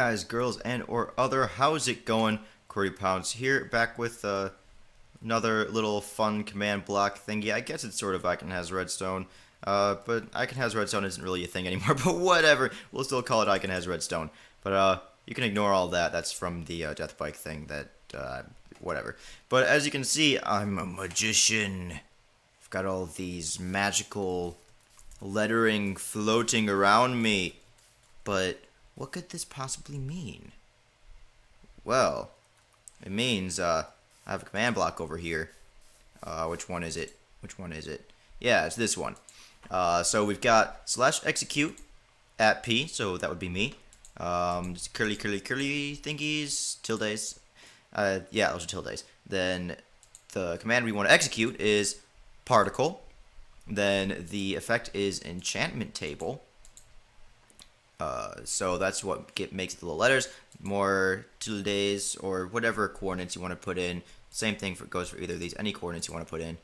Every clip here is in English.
guys, girls, and or other, how's it going? QWERTYpounds here, back with another little fun command block thingy. I guess it's sort of Icon has redstone, but Icon has redstone isn't really a thing anymore, but whatever. We'll still call it Icon has redstone. But you can ignore all that. That's from the death bike thing that, whatever. But as you can see, I'm a magician. I've got all these magical lettering floating around me. But what could this possibly mean? Well, it means I have a command block over here. Which one is it? Which one is it? Yeah, it's this one. So we've got /execute at P, so that would be me. Just curly thingies, tildes. Yeah, those are tildes. Then the command we want to execute is particle. Then the effect is enchantment table. So that's what makes the little letters. More tildes or whatever coordinates you want to put in. Same thing goes for either of these, any coordinates you want to put in.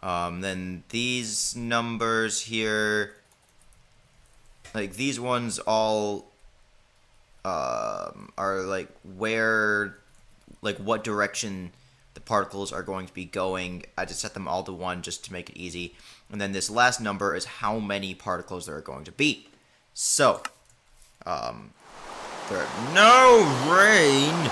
Then these numbers here, like these ones all are like what direction the particles are going to be going. I just set them all to 1 just to make it easy. And then this last number is how many particles there are going to be. So, no rain!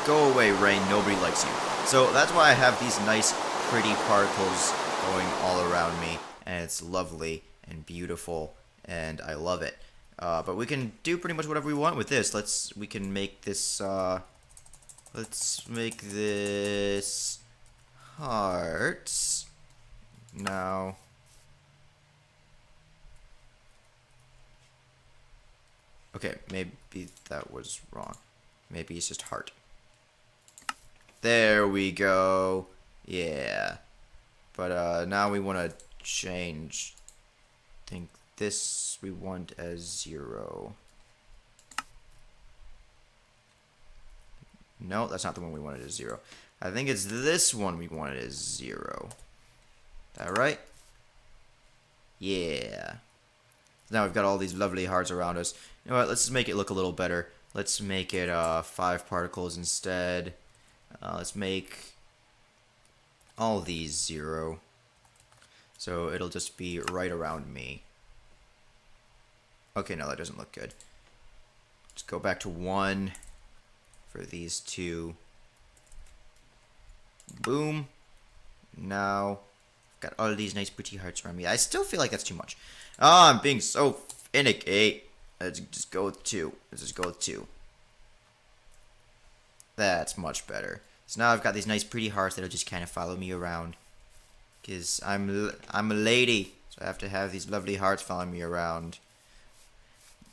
Go away, rain, nobody likes you. So that's why I have these nice, pretty particles going all around me, and it's lovely and beautiful, and I love it. But we can do pretty much whatever we want with this. We can make this, let's make this hearts. Now, okay, maybe that was wrong. Maybe it's just heart. There we go. Yeah. But now we want to change. I think this we want as 0. No, that's not the one we wanted as 0. I think it's this one we wanted as 0. Is that right? Yeah. Now we've got all these lovely hearts around us. You know what? Let's just make it look a little better. Let's make it 5 particles instead. Let's make all these 0. So it'll just be right around me. Okay, no, that doesn't look good. Let's go back to 1 for these 2. Boom. Now, got all these nice pretty hearts around me. I still feel like that's too much. Oh, I'm being so finicky. Let's just go with 2. Let's just go with 2. That's much better. So now I've got these nice pretty hearts that'll just kind of follow me around. Because I'm a lady, so I have to have these lovely hearts following me around.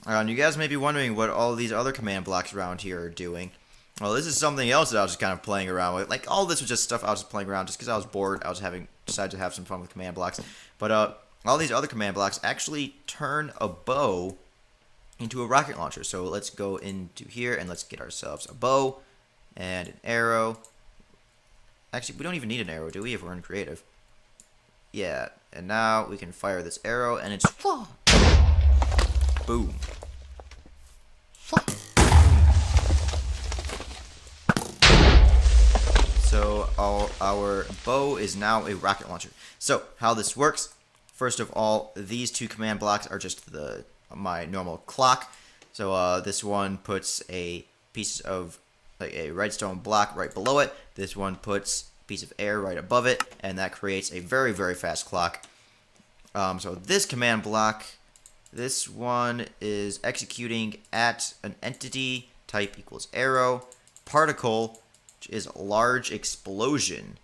You guys may be wondering what all these other command blocks around here are doing. Well, this is something else that I was just kind of playing around with. Like, all this was just stuff I was just playing around just because I was bored. I was decided to have some fun with command blocks. But all these other command blocks actually turn a bow into a rocket launcher. So let's go into here and let's get ourselves a bow and an arrow. Actually, we don't even need an arrow, do we, if we're in creative? Yeah, and now we can fire this arrow and it's boom. So our bow is now a rocket launcher. So how this works, first of all, these 2 command blocks are just my normal clock. So this one puts a piece of like a redstone block right below it. This one puts a piece of air right above it, and that creates a very, very fast clock. So this command block, this one is executing at an entity type equals arrow, particle, which is large explosion.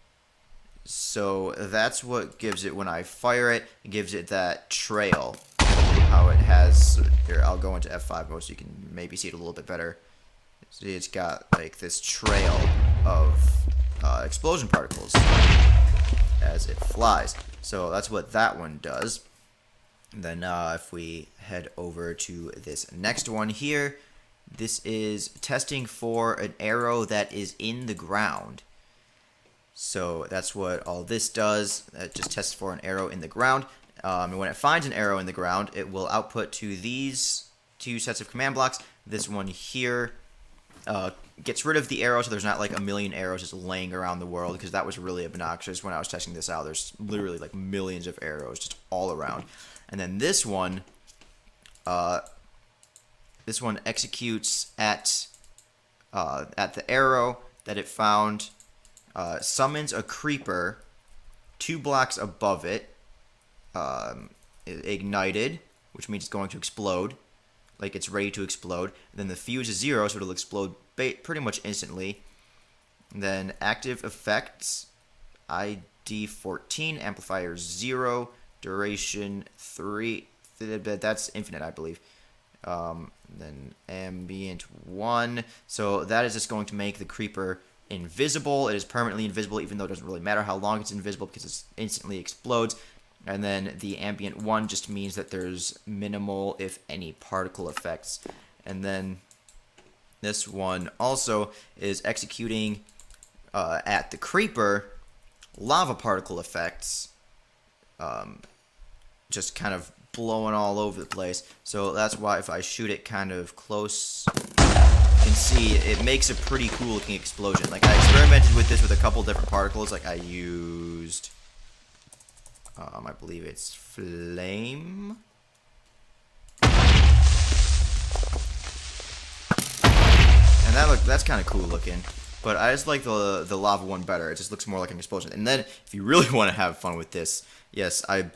So that's what gives it, when I fire it, it gives it that trail. How it has, here, I'll go into F5 mode so you can maybe see it a little bit better. See, it's got like this trail of explosion particles as it flies. So that's what that one does. And then if we head over to this next one here, this is testing for an arrow that is in the ground. So that's what all this does. It just tests for an arrow in the ground. And when it finds an arrow in the ground, it will output to these two sets of command blocks. This one here gets rid of the arrow, so there's not like a million arrows just laying around the world, because that was really obnoxious when I was testing this out. There's literally like millions of arrows just all around. And then this one executes at the arrow that it found, summons a creeper 2 blocks above it, ignited, which means it's going to explode, like it's ready to explode. And then the fuse is 0, so it'll explode pretty much instantly. And then active effects, ID 14, amplifier 0, duration 3. That's infinite, I believe. Then ambient 1. So that is just going to make the creeper invisible. It is permanently invisible, even though it doesn't really matter how long it's invisible, because it instantly explodes. And then the ambient 1 just means that there's minimal, if any, particle effects. And then this one also is executing at the creeper lava particle effects, just kind of blowing all over the place. So that's why if I shoot it kind of close, you can see it makes a pretty cool looking explosion. Like, I experimented with this with a couple different particles. Like, I used I believe it's flame, and that's kind of cool looking. But I just like the lava one better. It just looks more like an explosion. And then if you really want to have fun with this, yes, I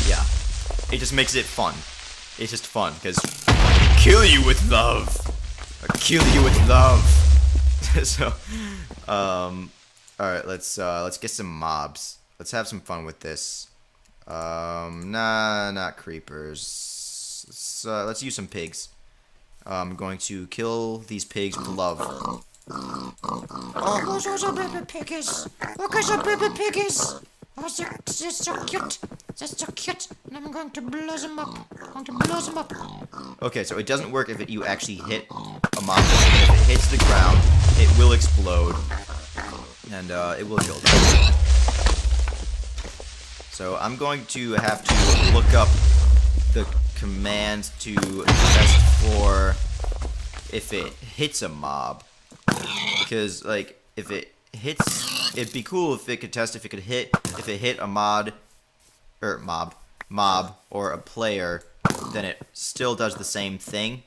yeah, it just makes it fun. It's just fun, because kill you with love. Or kill you with love. So, alright, let's get some mobs. Let's have some fun with this. Nah, not creepers. Let's use some pigs. I'm going to kill these pigs with love. Oh, those are baby piggies. Look at the baby piggies. Oh, they're so cute. They're so cute. And I'm going to blow them up. Okay, so it doesn't work if you actually hit a mob. If it hits the ground, it will explode, and it will kill them. So I'm going to have to look up the command to test for if it hits a mob, because like if it hits, it'd be cool if it could test if it hit a mob or a player, then it still does the same thing.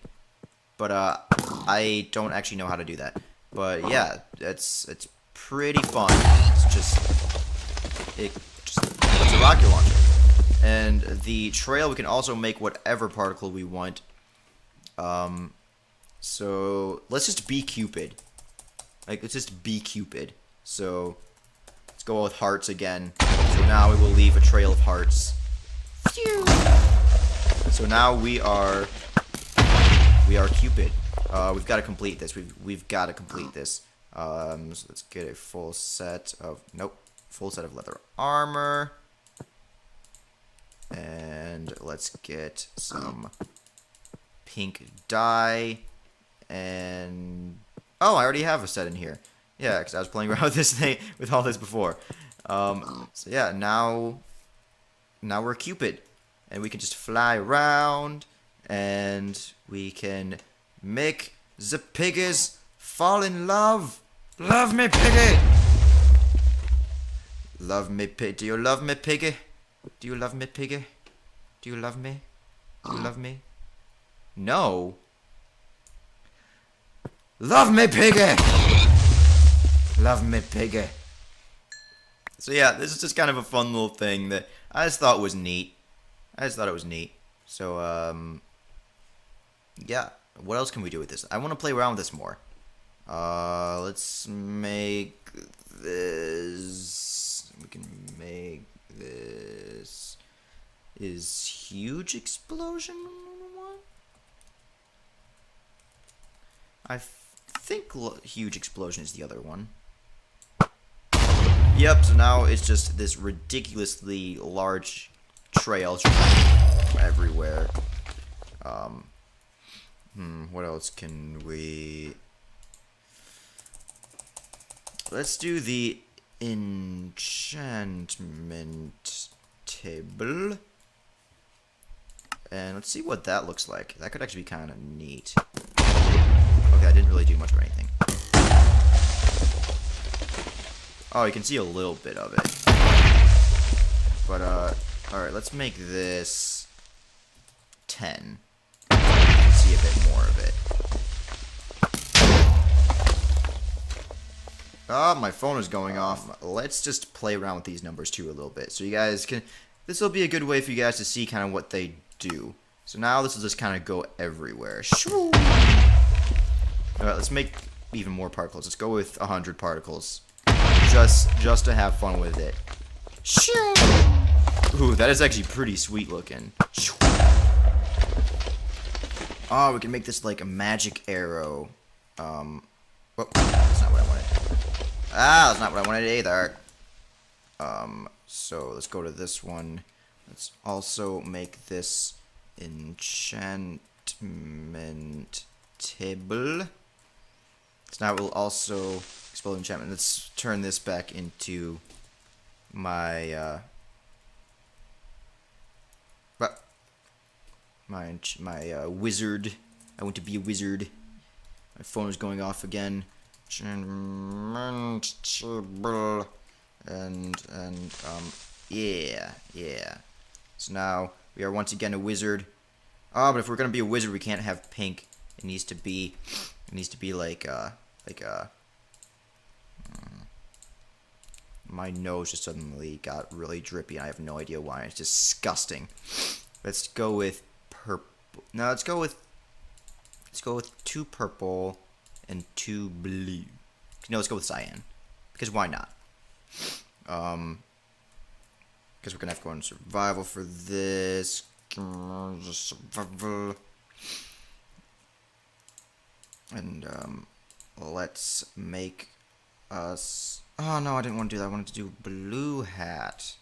But I don't actually know how to do that. But yeah, it's pretty fun. It's a rocket launcher. And the trail, we can also make whatever particle we want. So let's just be Cupid. Like, let's just be Cupid. So let's go with hearts again. So now we will leave a trail of hearts. Phew. So now we are Cupid. We've got to complete this. We've got to complete this. So let's get a full set of leather armor. And let's get some pink dye. And oh, I already have a set in here. Yeah, because I was playing around with this thing, with all this before. So yeah, now we're Cupid, and we can just fly around, and we can make the piggies fall in love. Love me, piggy. Love me, pig. Do you love me, piggy? Do you love me, piggy? Do you love me? Do you love me? No. Love me, piggy! Love me, piggy. So yeah, this is just kind of a fun little thing that I just thought was neat. So, yeah. What else can we do with this? I want to play around with this more. Let's make this. We can make this. Is huge explosion one? I think huge explosion is the other one. Yep, so now it's just this ridiculously large trail everywhere. What else can we... Let's do the enchantment table. And let's see what that looks like. That could actually be kind of neat. Okay, I didn't really do much of anything. Oh, you can see a little bit of it. But, alright, let's make this 10. See a bit more of it. Oh, my phone is going off. Let's just play around with these numbers too a little bit. So you guys can... This will be a good way for you guys to see kind of what they do. So now this will just kind of go everywhere. Alright, let's make even more particles. Let's go with 100 particles. Just to have fun with it. Ooh, that is actually pretty sweet looking. Oh, we can make this like a magic arrow. Oh, that's not what I wanted. Ah, that's not what I wanted either. So let's go to this one. Let's also make this enchantment table. So now it will also explode enchantment. Let's turn this back into my my wizard. I want to be a wizard. My phone is going off again. Enchantment table. And yeah. So now we are once again a wizard. Oh, but if we're gonna be a wizard, we can't have pink. It needs to be like my nose just suddenly got really drippy. I have no idea why. It's disgusting. Let's go with purple. No, let's go with 2 purple and 2 blue. No, let's go with cyan. Because why not? Because we're gonna have to go on survival for this. Survival. And let's make us. Oh no, I didn't want to do that. I wanted to do blue hat.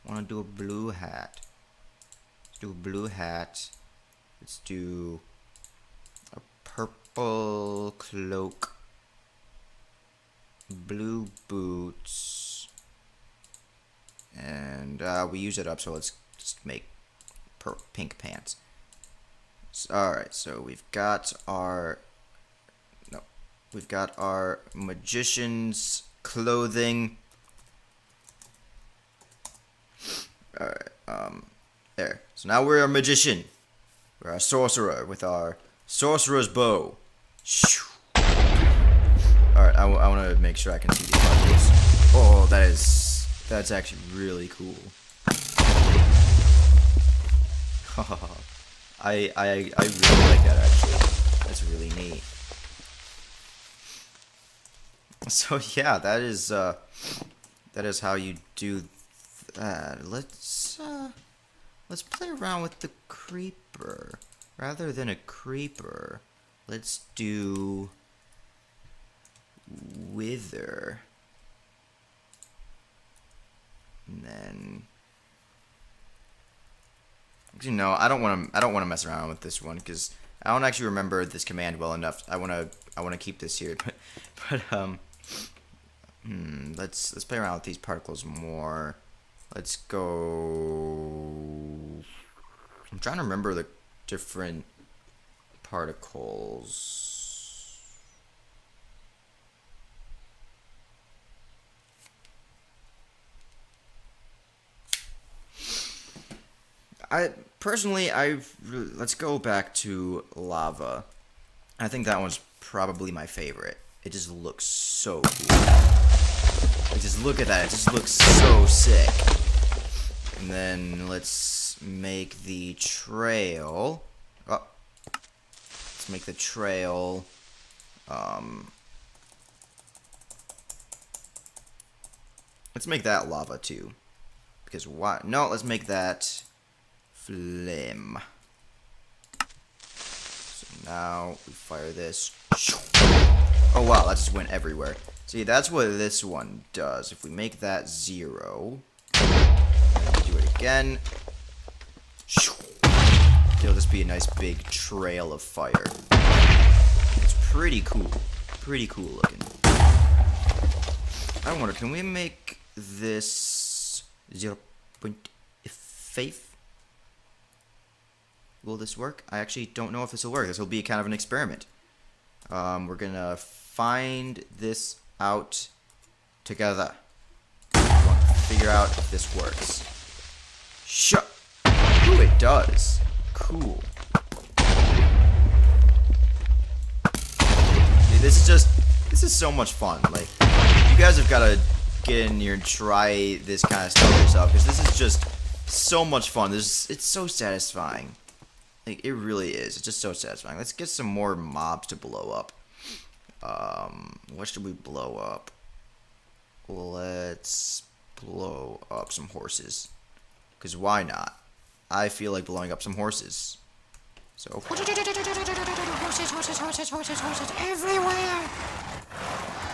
I want to do a blue hat. Let's do a blue hat. Let's do a purple cloak. Blue boots. And we use it up, so let's just make pink pants. Alright, so we've got our magician's clothing. Alright, there. So now we're a magician. We're a sorcerer with our sorcerer's bow. Alright, I want to make sure I can see these particles. Oh, that's actually really cool. I really like that, actually. That's really neat. So yeah, that is how you do that. Let's play around with the creeper. Rather than a creeper, let's do wither. And then actually no, I don't want to mess around with this one because I don't actually remember this command well enough. I want to keep this here, but let's play around with these particles more. Let's go. I'm trying to remember the different particles. Let's go back to lava. I think that one's probably my favorite. It just looks so cool. Like, just look at that. It just looks so sick. And then let's make the trail. Oh, let's make the trail. Let's make that lava too. Because why? No, let's make that flame. So now we fire this. Oh wow, that just went everywhere. See, that's what this one does. If we make that 0, do it again. It'll just be a nice big trail of fire. It's pretty cool. Pretty cool looking. I wonder, can we make this 0.5? Will this work? I actually don't know if this will work. This will be kind of an experiment. We're gonna find this out together. I want to figure out if this works. Ooh, it does. Cool. Dude, this is so much fun. Like, you guys have got to get in here and try this kind of stuff yourself, because this is just so much fun. It's so satisfying. Like, it really is. It's just so satisfying. Let's get some more mobs to blow up. What should we blow up? Let's blow up some horses. Because why not? I feel like blowing up some horses. So, Horses everywhere.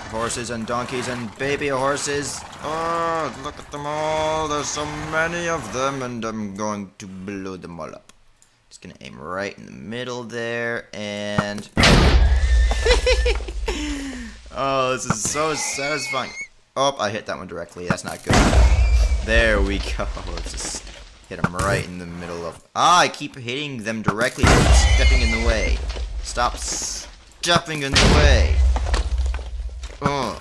horses and donkeys and baby horses. Oh, look at them all. There's so many of them, and I'm going to blow them all up. Just gonna aim right in the middle there, and oh, this is so satisfying. Oh, I hit that one directly. That's not good. There we go. Let's just hit them right in the middle of. I keep hitting them directly. Stepping in the way. Stop stepping in the way. Oh.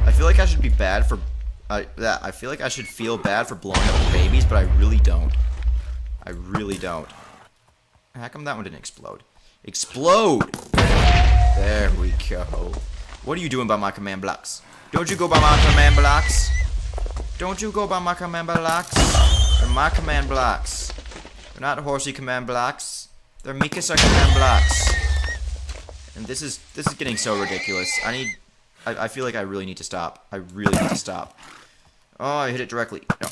I feel like I should be bad for. I feel like I should feel bad for blowing up the babies, but I really don't. I really don't. How come that one didn't explode? Explode! There we go. What are you doing by my command blocks? Don't you go by my command blocks? Don't you go by my command blocks? They're my command blocks. They're not horsey command blocks. They're Mikasa command blocks. And this is getting so ridiculous. I feel like I really need to stop. I really need to stop. Oh, I hit it directly. No.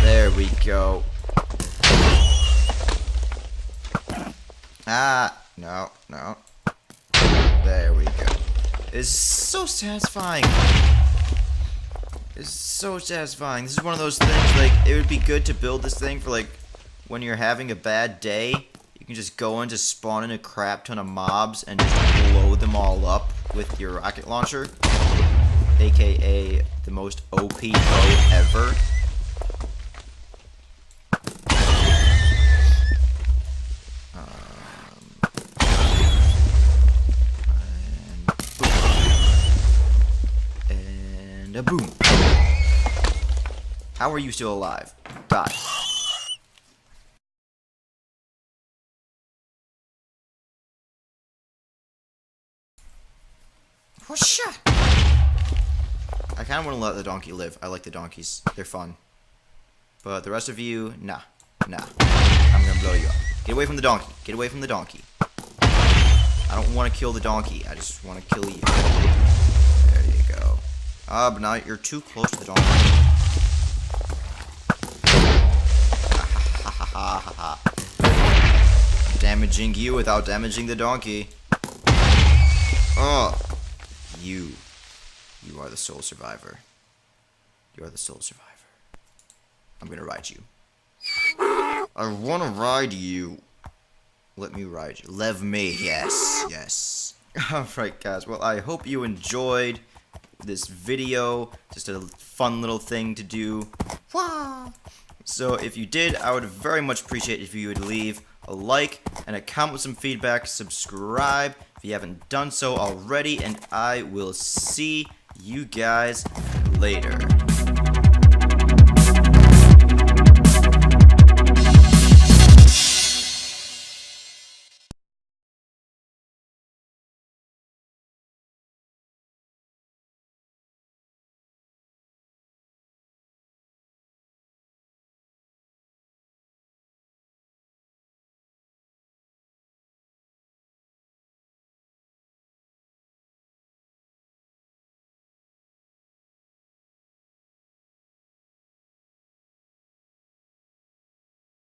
There we go. Ah, no. There we go. It's so satisfying. It's so satisfying. This is one of those things, like, it would be good to build this thing for, like, when you're having a bad day. You can just go in to spawn in a crap ton of mobs and just blow them all up with your rocket launcher. AKA the most OP bow ever. And a boom. How are you still alive? Die. Whoosha. I kind of want to let the donkey live. I like the donkeys. They're fun. But the rest of you, nah. I'm gonna blow you up. Get away from the donkey. Get away from the donkey. I don't want to kill the donkey. I just want to kill you. There you go. But now you're too close to the donkey. Damaging you without damaging the donkey. Oh. You are the sole survivor. You are the sole survivor. I'm gonna ride you. I wanna ride you. Let me ride you. Lev me. Yes. Alright, guys. Well, I hope you enjoyed this video. Just a fun little thing to do. Wow. So if you did, I would very much appreciate if you would leave a like and a comment with some feedback. Subscribe if you haven't done so already, and I will see you guys later.